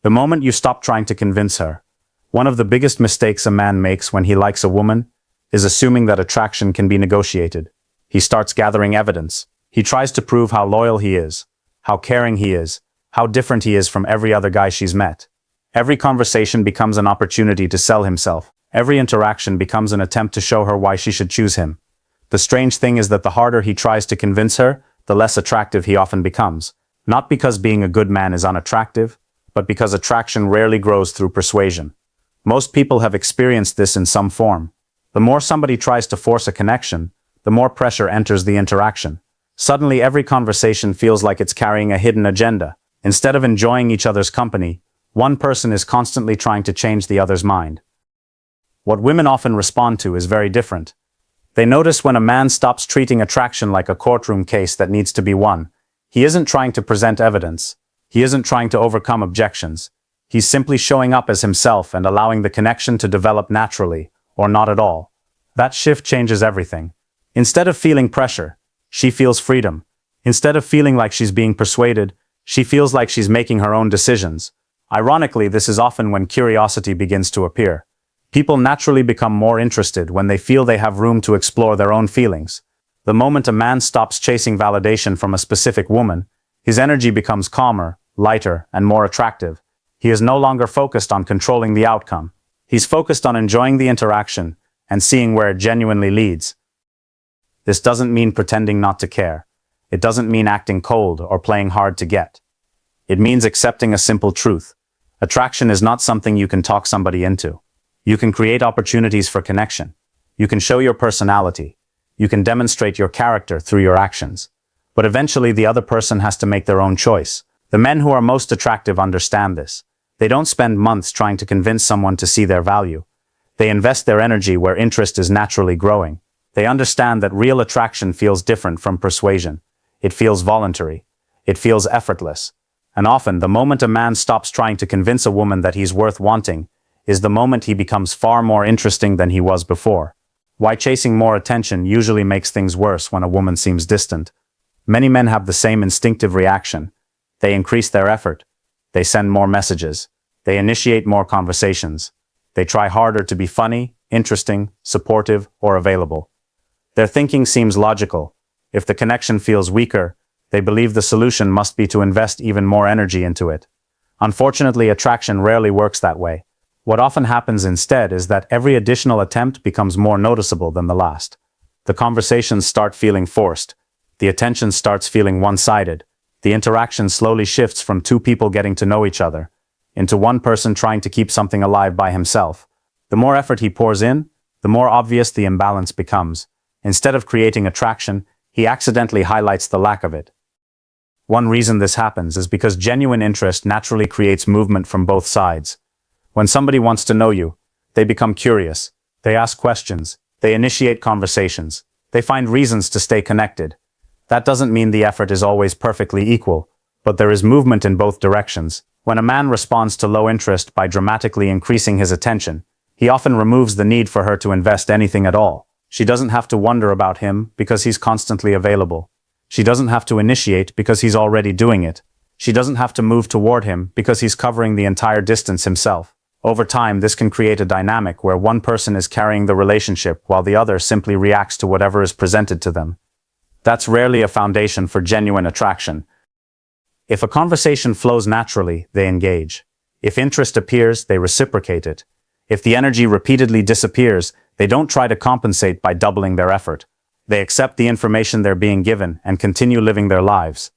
The moment you stop trying to convince her. One of the biggest mistakes a man makes when he likes a woman is assuming that attraction can be negotiated. He starts gathering evidence. He tries to prove how loyal he is, how caring he is, how different he is from every other guy she's met. Every conversation becomes an opportunity to sell himself. Every interaction becomes an attempt to show her why she should choose him. The strange thing is that the harder he tries to convince her, the less attractive he often becomes. Not because being a good man is unattractive, but because attraction rarely grows through persuasion. Most people have experienced this in some form. The more somebody tries to force a connection, the more pressure enters the interaction. Suddenly every conversation feels like it's carrying a hidden agenda. Instead of enjoying each other's company, one person is constantly trying to change the other's mind. What women often respond to is very different. They notice when a man stops treating attraction like a courtroom case that needs to be won. He isn't trying to present evidence. He isn't trying to overcome objections. He's simply showing up as himself and allowing the connection to develop naturally, or not at all. That shift changes everything. Instead of feeling pressure, she feels freedom. Instead of feeling like she's being persuaded, she feels like she's making her own decisions. Ironically, this is often when curiosity begins to appear. People naturally become more interested when they feel they have room to explore their own feelings. The moment a man stops chasing validation from a specific woman, his energy becomes calmer, lighter, and more attractive. He is no longer focused on controlling the outcome. He's focused on enjoying the interaction and seeing where it genuinely leads. This doesn't mean pretending not to care. It doesn't mean acting cold or playing hard to get. It means accepting a simple truth. Attraction is not something you can talk somebody into. You can create opportunities for connection. You can show your personality. You can demonstrate your character through your actions. But eventually the other person has to make their own choice. The men who are most attractive understand this. They don't spend months trying to convince someone to see their value. They invest their energy where interest is naturally growing. They understand that real attraction feels different from persuasion. It feels voluntary. It feels effortless. And often, the moment a man stops trying to convince a woman that he's worth wanting, is the moment he becomes far more interesting than he was before. Why chasing more attention usually makes things worse when a woman seems distant. Many men have the same instinctive reaction. They increase their effort. They send more messages. They initiate more conversations. They try harder to be funny, interesting, supportive, or available. Their thinking seems logical. If the connection feels weaker, they believe the solution must be to invest even more energy into it. Unfortunately, attraction rarely works that way. What often happens instead is that every additional attempt becomes more noticeable than the last. The conversations start feeling forced. The attention starts feeling one-sided. The interaction slowly shifts from two people getting to know each other into one person trying to keep something alive by himself. The more effort he pours in, the more obvious the imbalance becomes. Instead of creating attraction, he accidentally highlights the lack of it. One reason this happens is because genuine interest naturally creates movement from both sides. When somebody wants to know you, they become curious. They ask questions. They initiate conversations. They find reasons to stay connected. That doesn't mean the effort is always perfectly equal, but there is movement in both directions. When a man responds to low interest by dramatically increasing his attention, he often removes the need for her to invest anything at all. She doesn't have to wonder about him because he's constantly available. She doesn't have to initiate because he's already doing it. She doesn't have to move toward him because he's covering the entire distance himself. Over time, this can create a dynamic where one person is carrying the relationship while the other simply reacts to whatever is presented to them. That's rarely a foundation for genuine attraction. If a conversation flows naturally, they engage. If interest appears, they reciprocate it. If the energy repeatedly disappears, they don't try to compensate by doubling their effort. They accept the information they're being given and continue living their lives.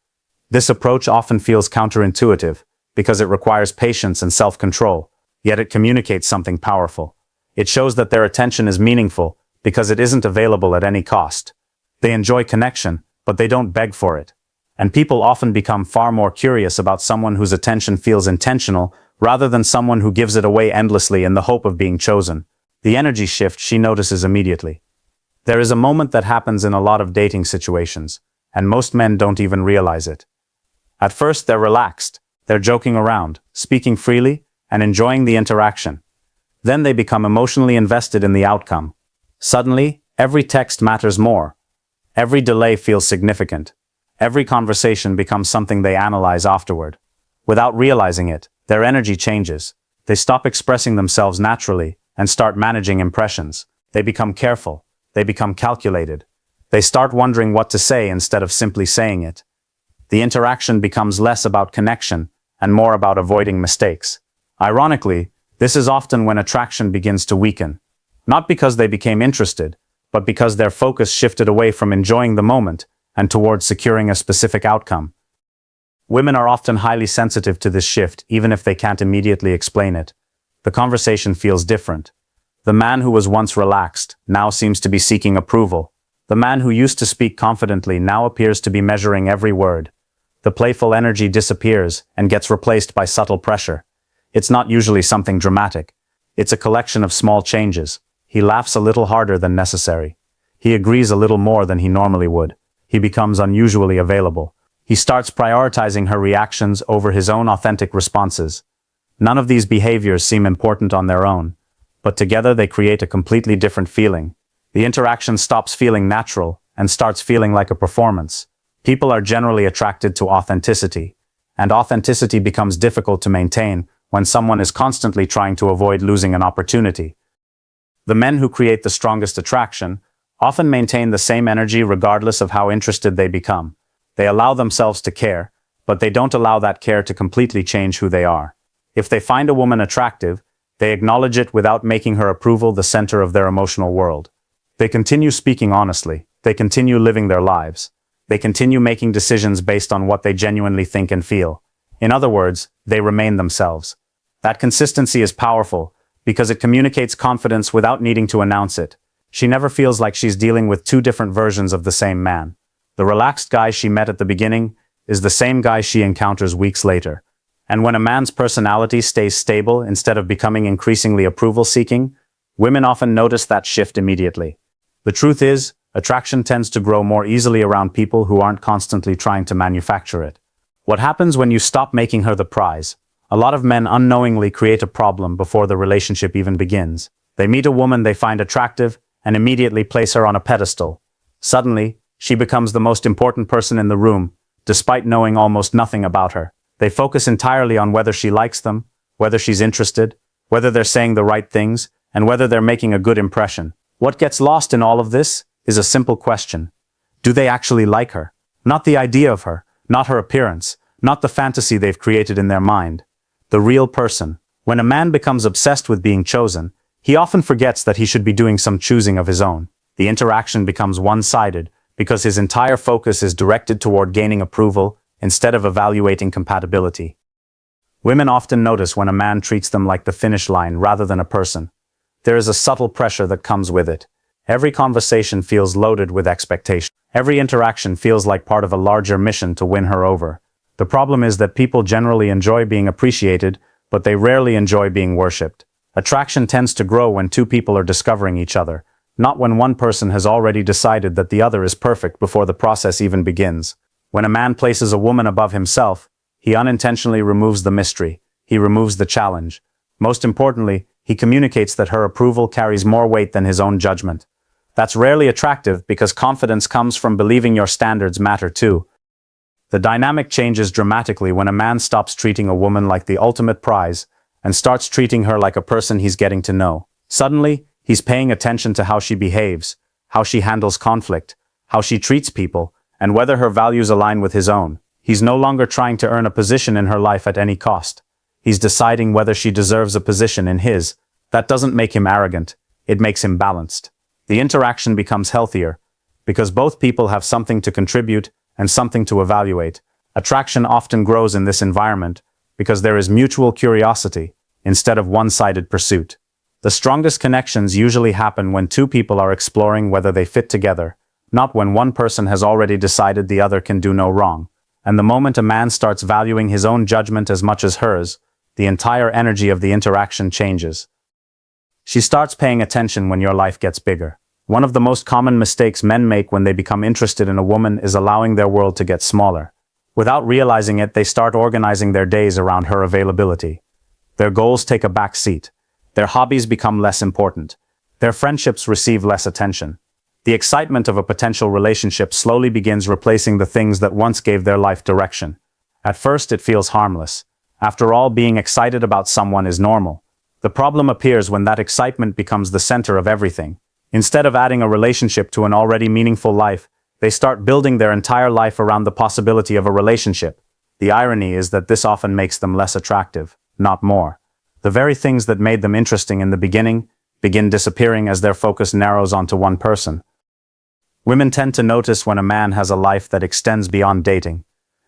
This approach often feels counterintuitive because it requires patience and self-control, yet it communicates something powerful. It shows that their attention is meaningful because it isn't available at any cost. They enjoy connection, but they don't beg for it. And people often become far more curious about someone whose attention feels intentional rather than someone who gives it away endlessly in the hope of being chosen. The energy shift she notices immediately. There is a moment that happens in a lot of dating situations, and most men don't even realize it. At first, they're relaxed. They're joking around, speaking freely, and enjoying the interaction. Then they become emotionally invested in the outcome. Suddenly, every text matters more. Every delay feels significant. Every conversation becomes something they analyze afterward. Without realizing it, Their energy changes. They stop expressing themselves naturally and start managing impressions. They become careful. They become calculated. They start wondering what to say instead of simply saying it. The interaction becomes less about connection and more about avoiding mistakes. Ironically, this is often when attraction begins to weaken. Not because they became interested, but because their focus shifted away from enjoying the moment and towards securing a specific outcome. Women are often highly sensitive to this shift, even if they can't immediately explain it. The conversation feels different. The man who was once relaxed now seems to be seeking approval. The man who used to speak confidently now appears to be measuring every word. The playful energy disappears and gets replaced by subtle pressure. It's not usually something dramatic. It's a collection of small changes. He laughs a little harder than necessary. He agrees a little more than he normally would. He becomes unusually available. He starts prioritizing her reactions over his own authentic responses. None of these behaviors seem important on their own, but together they create a completely different feeling. The interaction stops feeling natural and starts feeling like a performance. People are generally attracted to authenticity, and authenticity becomes difficult to maintain when someone is constantly trying to avoid losing an opportunity. The men who create the strongest attraction often maintain the same energy regardless of how interested they become. They allow themselves to care, but they don't allow that care to completely change who they are. If they find a woman attractive, they acknowledge it without making her approval the center of their emotional world. They continue speaking honestly. They continue living their lives. They continue making decisions based on what they genuinely think and feel. In other words, they remain themselves. That consistency is powerful because it communicates confidence without needing to announce it. She never feels like she's dealing with two different versions of the same man. The relaxed guy she met at the beginning is the same guy she encounters weeks later. And when a man's personality stays stable instead of becoming increasingly approval-seeking, women often notice that shift immediately. The truth is, attraction tends to grow more easily around people who aren't constantly trying to manufacture it. What happens when you stop making her the prize? A lot of men unknowingly create a problem before the relationship even begins. They meet a woman they find attractive and immediately place her on a pedestal. Suddenly, she becomes the most important person in the room, despite knowing almost nothing about her. They focus entirely on whether she likes them, whether she's interested, whether they're saying the right things, and whether they're making a good impression. What gets lost in all of this is a simple question. Do they actually like her? Not the idea of her, not her appearance, not the fantasy they've created in their mind. The real person. When a man becomes obsessed with being chosen, he often forgets that he should be doing some choosing of his own. The interaction becomes one-sided because his entire focus is directed toward gaining approval instead of evaluating compatibility. Women often notice when a man treats them like the finish line rather than a person. There is a subtle pressure that comes with it. Every conversation feels loaded with expectation. Every interaction feels like part of a larger mission to win her over. The problem is that people generally enjoy being appreciated, but they rarely enjoy being worshipped. Attraction tends to grow when two people are discovering each other, not when one person has already decided that the other is perfect before the process even begins. When a man places a woman above himself, he unintentionally removes the mystery. He removes the challenge. Most importantly, he communicates that her approval carries more weight than his own judgment. That's rarely attractive because confidence comes from believing your standards matter too. The dynamic changes dramatically when a man stops treating a woman like the ultimate prize and starts treating her like a person he's getting to know. Suddenly, he's paying attention to how she behaves, how she handles conflict, how she treats people, and whether her values align with his own. He's no longer trying to earn a position in her life at any cost. He's deciding whether she deserves a position in his. That doesn't make him arrogant. It makes him balanced. The interaction becomes healthier because both people have something to contribute and something to evaluate. Attraction often grows in this environment because there is mutual curiosity instead of one-sided pursuit. The strongest connections usually happen when two people are exploring whether they fit together, not when one person has already decided the other can do no wrong. And the moment a man starts valuing his own judgment as much as hers, the entire energy of the interaction changes. She starts paying attention when your life gets bigger. One of the most common mistakes men make when they become interested in a woman is allowing their world to get smaller. Without realizing it, they start organizing their days around her availability. Their goals take a back seat. Their hobbies become less important. Their friendships receive less attention. The excitement of a potential relationship slowly begins replacing the things that once gave their life direction. At first, it feels harmless. After all, being excited about someone is normal. The problem appears when that excitement becomes the center of everything. Instead of adding a relationship to an already meaningful life, they start building their entire life around the possibility of a relationship. The irony is that this often makes them less attractive, not more. The very things that made them interesting in the beginning begin disappearing as their focus narrows onto one person. Women tend to notice when a man has a life that extends beyond dating.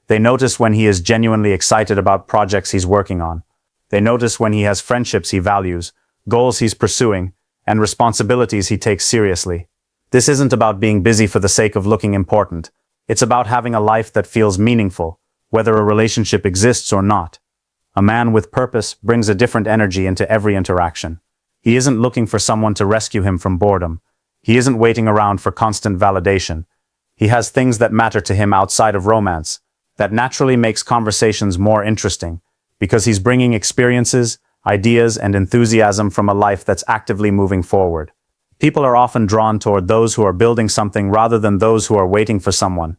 They notice when he is genuinely excited about projects he's working on. They notice when he has friendships he values, goals he's pursuing, and responsibilities he takes seriously. This isn't about being busy for the sake of looking important. It's about having a life that feels meaningful, whether a relationship exists or not. A man with purpose brings a different energy into every interaction. He isn't looking for someone to rescue him from boredom. He isn't waiting around for constant validation. He has things that matter to him outside of romance. That naturally makes conversations more interesting, because he's bringing experiences, ideas, and enthusiasm from a life that's actively moving forward. People are often drawn toward those who are building something rather than those who are waiting for someone.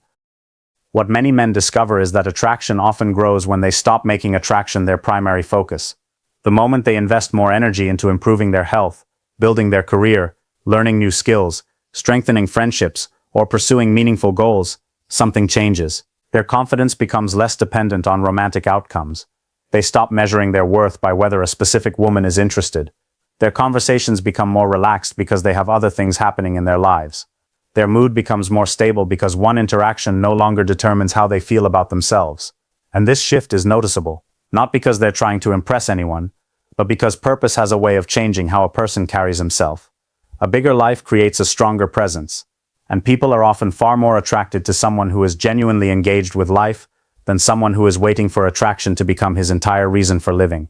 What many men discover is that attraction often grows when they stop making attraction their primary focus. The moment they invest more energy into improving their health, building their career, learning new skills, strengthening friendships, or pursuing meaningful goals, something changes. Their confidence becomes less dependent on romantic outcomes. They stop measuring their worth by whether a specific woman is interested. Their conversations become more relaxed because they have other things happening in their lives. Their mood becomes more stable because one interaction no longer determines how they feel about themselves. And this shift is noticeable, not because they're trying to impress anyone, but because purpose has a way of changing how a person carries himself. A bigger life creates a stronger presence, and people are often far more attracted to someone who is genuinely engaged with life than someone who is waiting for attraction to become his entire reason for living.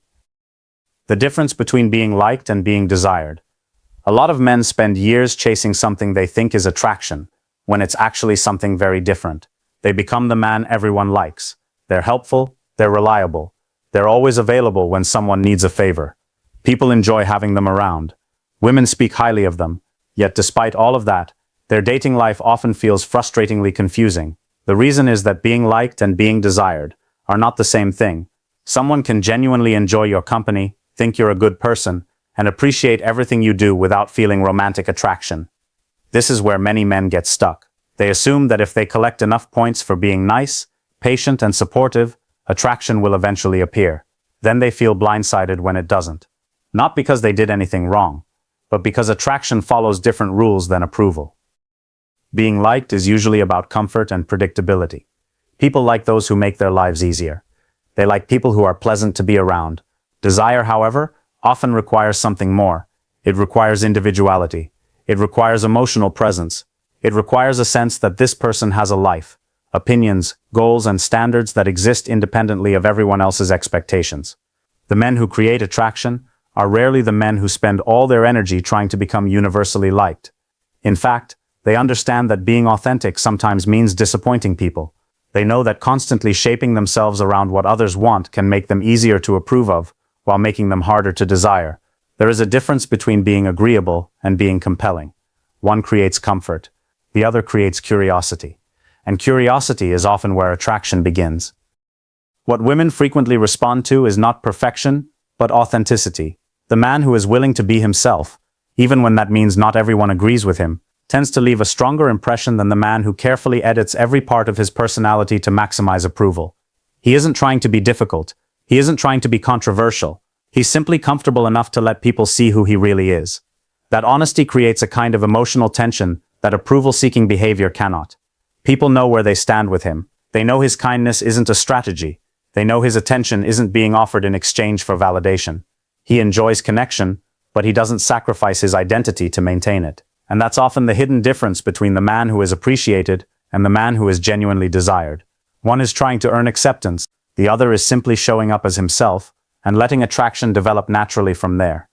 The difference between being liked and being desired. A lot of men spend years chasing something they think is attraction, when it's actually something very different. They become the man everyone likes. They're helpful, they're reliable. They're always available when someone needs a favor. People enjoy having them around. Women speak highly of them, yet despite all of that, their dating life often feels frustratingly confusing. The reason is that being liked and being desired are not the same thing. Someone can genuinely enjoy your company, think you're a good person, and appreciate everything you do without feeling romantic attraction. This is where many men get stuck. They assume that if they collect enough points for being nice, patient, and supportive, attraction will eventually appear. Then they feel blindsided when it doesn't. Not because they did anything wrong, but because attraction follows different rules than approval. Being liked is usually about comfort and predictability. People like those who make their lives easier. They like people who are pleasant to be around. Desire, however, often requires something more. It requires individuality. It requires emotional presence. It requires a sense that this person has a life, opinions, goals, and standards that exist independently of everyone else's expectations. The men who create attraction are rarely the men who spend all their energy trying to become universally liked. In fact, they understand that being authentic sometimes means disappointing people. They know that constantly shaping themselves around what others want can make them easier to approve of, while making them harder to desire. There is a difference between being agreeable and being compelling. One creates comfort, the other creates curiosity. And curiosity is often where attraction begins. What women frequently respond to is not perfection, but authenticity. The man who is willing to be himself, even when that means not everyone agrees with him, tends to leave a stronger impression than the man who carefully edits every part of his personality to maximize approval. He isn't trying to be difficult. He isn't trying to be controversial. He's simply comfortable enough to let people see who he really is. That honesty creates a kind of emotional tension that approval-seeking behavior cannot. People know where they stand with him. They know his kindness isn't a strategy. They know his attention isn't being offered in exchange for validation. He enjoys connection, but he doesn't sacrifice his identity to maintain it. And that's often the hidden difference between the man who is appreciated and the man who is genuinely desired. One is trying to earn acceptance, the other is simply showing up as himself and letting attraction develop naturally from there.